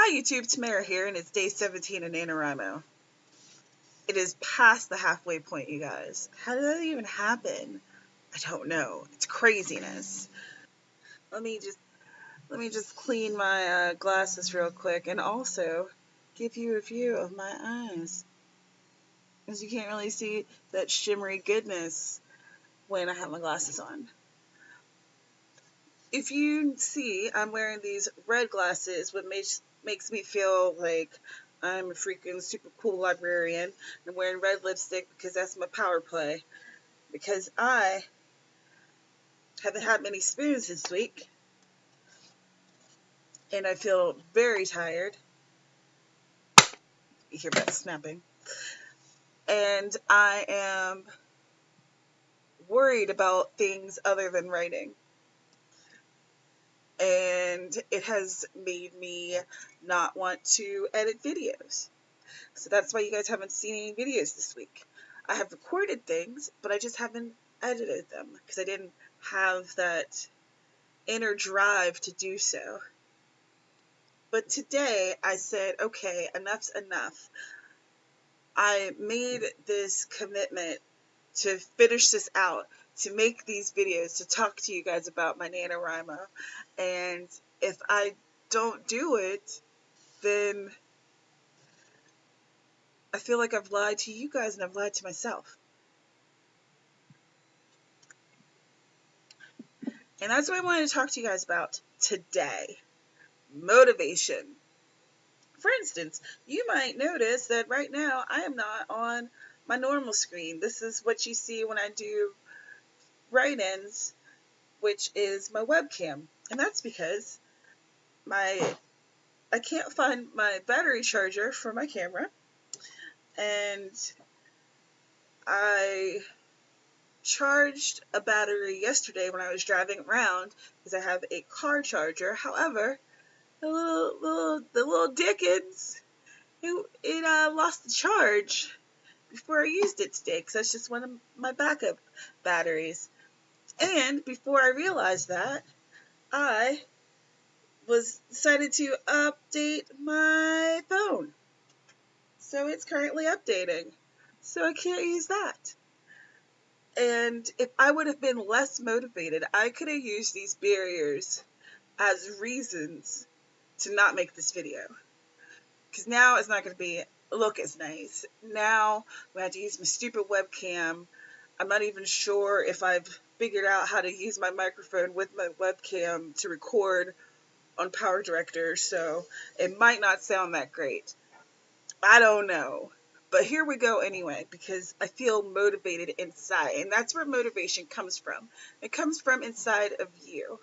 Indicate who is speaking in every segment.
Speaker 1: Hi YouTube, Tamara here, and it's day 17 of NaNoWriMo. It is past the halfway point, you guys. How did that even happen? I don't know. It's craziness. Let me just clean my glasses real quick, and also give you a view of my eyes, as you can't really see that shimmery goodness when I have my glasses on. If you see, I'm wearing these red glasses, what makes me feel like I'm a freaking super cool librarian. I'm wearing red lipstick because that's my power play. Because I haven't had many spoons this week, and I feel very tired. You hear that snapping. And I am worried about things other than writing. And it has made me not want to edit videos. So that's why you guys haven't seen any videos this week. I have recorded things, but I just haven't edited them because I didn't have that inner drive to do so. But today I said, okay, enough's enough. I made this commitment to finish this out, to make these videos, to talk to you guys about my NaNoWriMo. And if I don't do it, then I feel like I've lied to you guys and I've lied to myself. And that's what I wanted to talk to you guys about today. Motivation. For instance, you might notice that right now I am not on my normal screen. This is what you see when I do write-ins, which is my webcam. And that's because I can't find my battery charger for my camera. And I charged a battery yesterday when I was driving around because I have a car charger. However, the little Dickens, it lost the charge before I used it today because that's just one of my backup batteries. And before I realized that, I was decided to update my phone. So it's currently updating. So I can't use that. And if I would have been less motivated, I could have used these barriers as reasons to not make this video. Because now it's not going to look as nice. Now I have to use my stupid webcam. I'm not even sure if I've figured out how to use my microphone with my webcam to record on Power Director, so it might not sound that great. I don't know. But here we go anyway, because I feel motivated inside. And that's where motivation comes from. It comes from inside of you.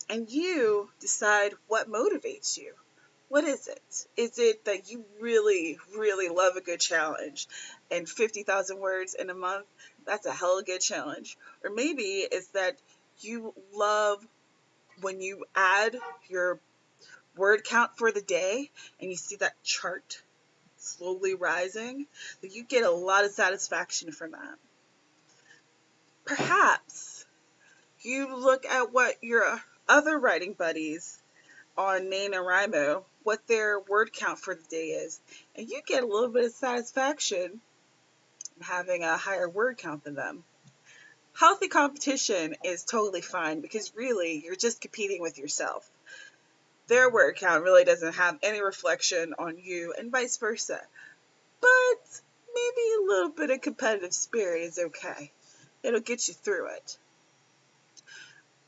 Speaker 1: And you decide what motivates you. What is it? Is it that you really, really love a good challenge? And 50,000 words in a month, that's a hell of a good challenge. Or maybe it's that you love when you add your word count for the day and you see that chart slowly rising, that you get a lot of satisfaction from that. Perhaps you look at what your other writing buddies on NaNoWriMo, what their word count for the day is, and you get a little bit of satisfaction in having a higher word count than them. Healthy competition is totally fine because really you're just competing with yourself. Their word count really doesn't have any reflection on you and vice versa. But maybe a little bit of competitive spirit is okay. It'll get you through it.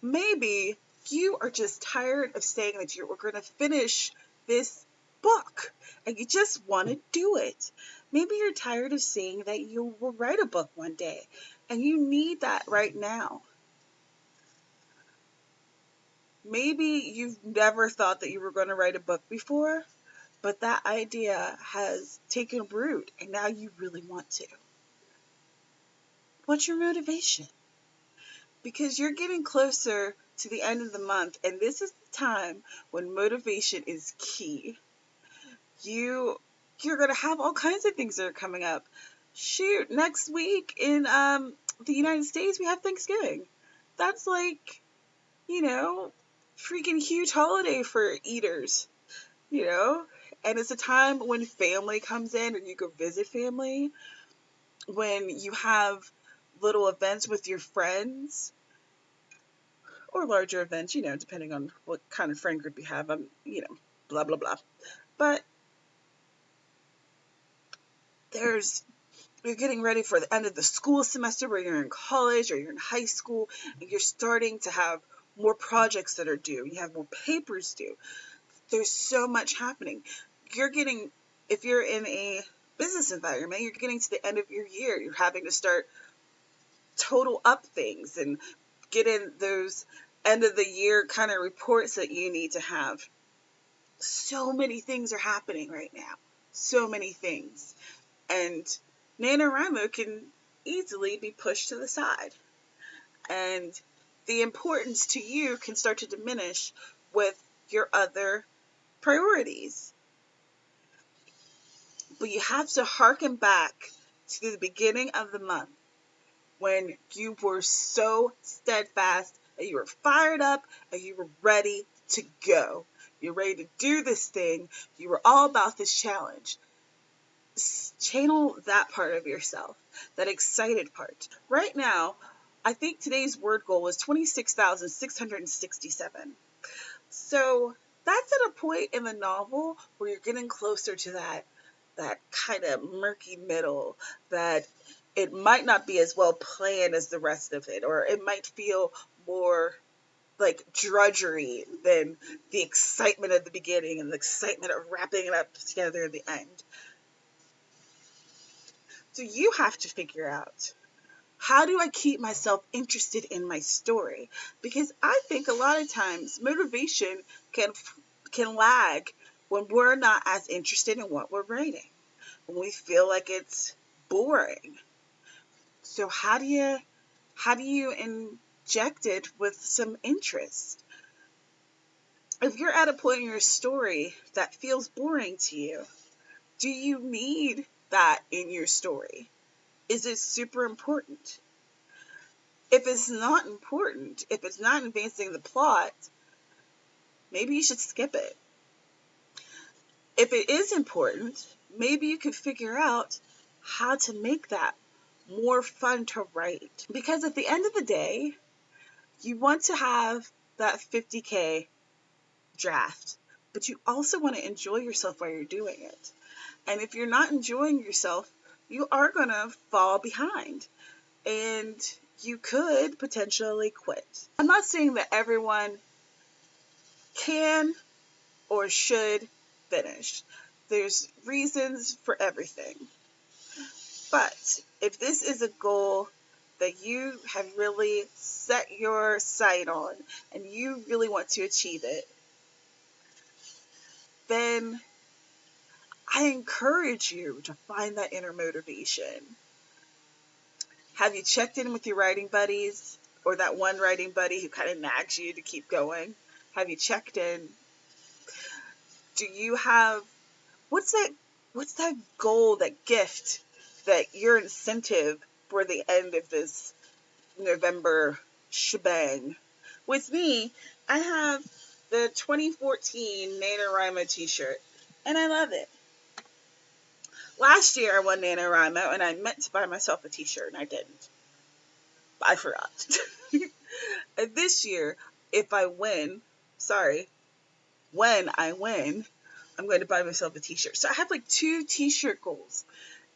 Speaker 1: Maybe you are just tired of saying that you're going to finish this book and you just want to do it. Maybe you're tired of saying that you will write a book one day and you need that right now. Maybe you've never thought that you were going to write a book before, but that idea has taken root and now you really want to. What's your motivation? Because you're getting closer to the end of the month, and this is the time when motivation is key. You're going to have all kinds of things that are coming up. Shoot, next week in the United States, we have Thanksgiving. That's like, freaking huge holiday for eaters. you know? And it's a time when family comes in and you go visit family, when you have little events with your friends or larger events, depending on what kind of friend group you have, blah, blah, blah. But you're getting ready for the end of the school semester where you're in college or you're in high school and you're starting to have more projects that are due. You have more papers due. There's so much happening. If you're in a business environment, you're getting to the end of your year. You're having to start total up things and get in those end of the year kind of reports that you need to have. So many things are happening right now. So many things. And NaNoWriMo can easily be pushed to the side. And the importance to you can start to diminish with your other priorities. But you have to harken back to the beginning of the month when you were so steadfast and you were fired up and you were ready to go. You're ready to do this thing. You were all about this challenge. Channel that part of yourself, that excited part. Right now, I think today's word goal was 26,667. So that's at a point in the novel where you're getting closer to that kind of murky middle, that it might not be as well planned as the rest of it, or it might feel more like drudgery than the excitement of the beginning and the excitement of wrapping it up together in the end. So you have to figure out, how do I keep myself interested in my story? Because I think a lot of times motivation can lag when we're not as interested in what we're writing, when we feel like it's boring. So how do you inject it with some interest? If you're at a point in your story that feels boring to you, do you need that in your story? Is it super important? If it's not important, if it's not advancing the plot, maybe you should skip it. If it is important, maybe you could figure out how to make that more fun to write. Because at the end of the day, you want to have that 50K draft, but you also want to enjoy yourself while you're doing it. And if you're not enjoying yourself, you are going to fall behind. And you could potentially quit. I'm not saying that everyone can or should finish. There's reasons for everything. But if this is a goal that you have really set your sight on and you really want to achieve it, then I encourage you to find that inner motivation. Have you checked in with your writing buddies, or that one writing buddy who kind of nags you to keep going? Have you checked in? Do you have, what's that goal, that gift, that your incentive for the end of this November shebang? With me, I have the 2014 NaNoWriMo t-shirt, and I love it. Last year I won NaNoWriMo, and I meant to buy myself a t-shirt, and I didn't. I forgot. And this year, if I win, when I win, I'm going to buy myself a t-shirt. So I have like 2 t-shirt goals.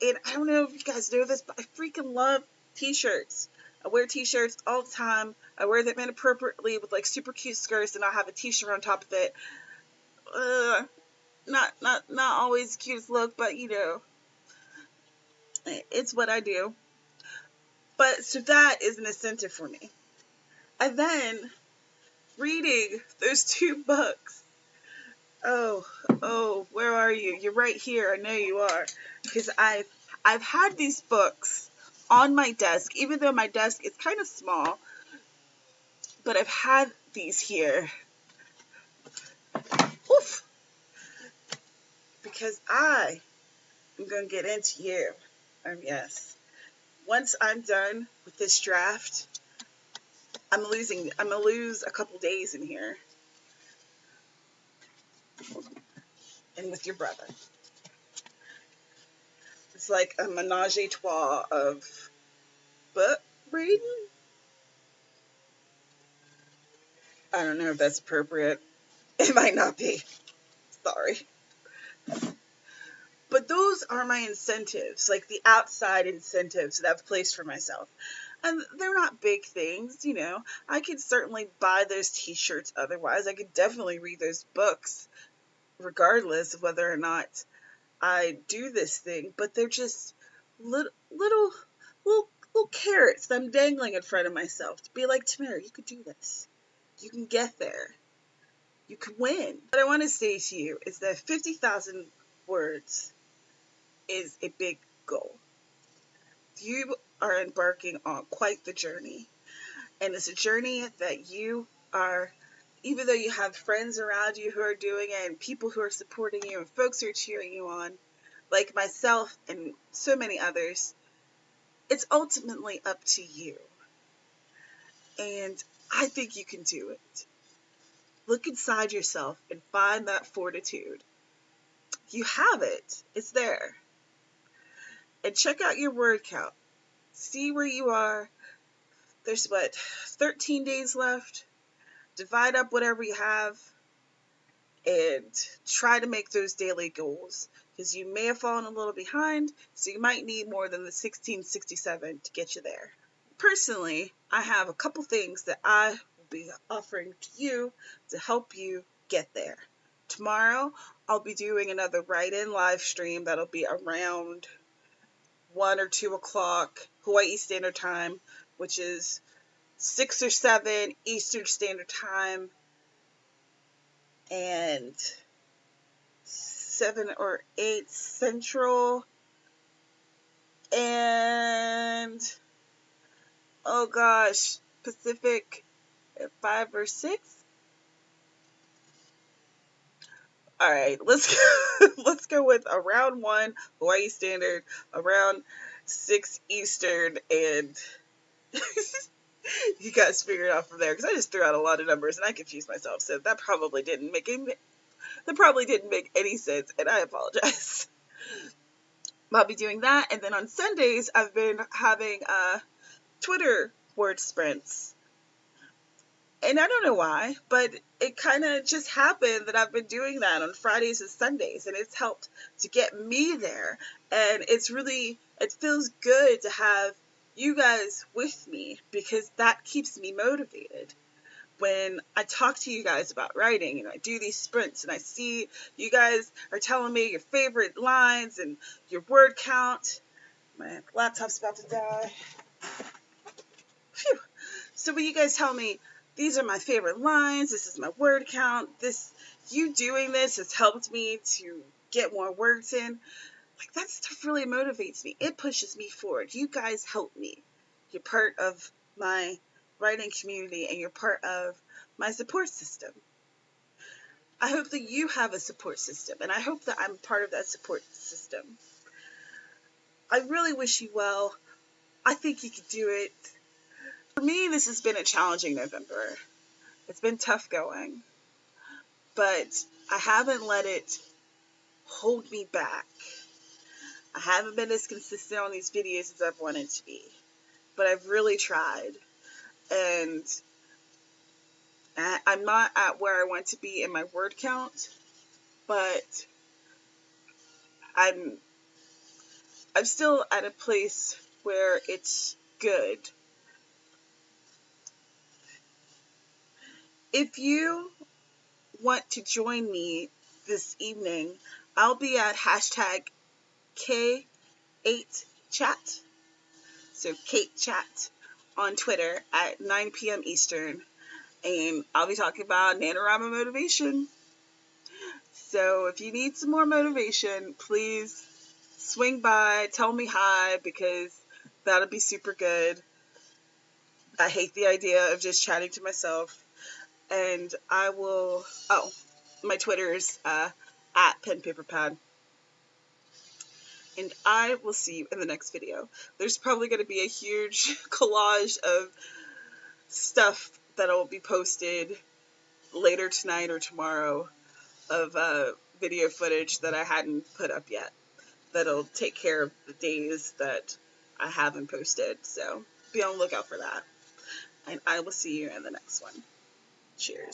Speaker 1: And I don't know if you guys know this, but I freaking love t-shirts. I wear t-shirts all the time. I wear them inappropriately with like super cute skirts, and I'll have a t-shirt on top of it. Not always the cutest look, but it's what I do. But so that is an incentive for me. And then reading those 2 books. Oh, where are you? You're right here. I know you are. Because I've had these books on my desk, even though my desk is kind of small, but I've had these here. Oof! Because I am going to get into you. Yes. Once I'm done with this draft, I'm going to lose a couple days in here. and with your brother. It's like a menage a trois of book reading. I don't know if that's appropriate. It might not be. Sorry. But those are my incentives, like the outside incentives that I've placed for myself. And they're not big things, you know. I could certainly buy those t-shirts otherwise. I could definitely read those books regardless of whether or not I do this thing. But they're just little, little carrots that I'm dangling in front of myself to be like, Tamara, you could do this. You can get there. You can win. What I want to say to you is that 50,000 words is a big goal. You are embarking on quite the journey. And it's a journey that you are, even though you have friends around you who are doing it and people who are supporting you and folks who are cheering you on, like myself and so many others, it's ultimately up to you. And I think you can do it. Look inside yourself and find that fortitude. You have it. It's there. And check out your word count. See where you are. There's 13 days left. Divide up whatever you have and try to make those daily goals, because you may have fallen a little behind, so you might need more than the 1667 to get you there. Personally, I have a couple things that I will be offering to you to help you get there. Tomorrow, I'll be doing another write-in live stream that'll be around 1 or 2 o'clock Hawaii Standard Time, which is 6 or 7 Eastern Standard Time, and 7 or 8 Central, and oh gosh, Pacific at 5 or 6. All right, let's go with around 1 Hawaii Standard, around 6 Eastern, and you guys figure it out from there, because I just threw out a lot of numbers and I confused myself, so that probably didn't make any sense, and I apologize. I'll be doing that, and then on Sundays I've been having Twitter word sprints. And I don't know why, but it kind of just happened that I've been doing that on Fridays and Sundays, and it's helped to get me there. And it feels good to have you guys with me, because that keeps me motivated. When I talk to you guys about writing and I do these sprints and I see you guys are telling me your favorite lines and your word count. My laptop's about to die. Phew. So when you guys tell me, these are my favorite lines, this is my word count, you doing this has helped me to get more words in, like, that stuff really motivates me. It pushes me forward. You guys help me. You're part of my writing community and you're part of my support system. I hope that you have a support system, and I hope that I'm part of that support system. I really wish you well. I think you could do it. For me, this has been a challenging November. It's been tough going, but I haven't let it hold me back. I haven't been as consistent on these videos as I've wanted to be, but I've really tried, and I'm not at where I want to be in my word count, but I'm still at a place where it's good. If you want to join me this evening, I'll be at hashtag K8Chat, so Kate Chat, on Twitter at 9 p.m. Eastern, and I'll be talking about NaNoWriMo motivation. So if you need some more motivation, please swing by, tell me hi, because that'll be super good. I hate the idea of just chatting to myself. And I will, my Twitter's at penpaperpad. And I will see you in the next video. There's probably going to be a huge collage of stuff that will be posted later tonight or tomorrow of video footage that I hadn't put up yet. That'll take care of the days that I haven't posted. So be on the lookout for that. And I will see you in the next one. Cheers.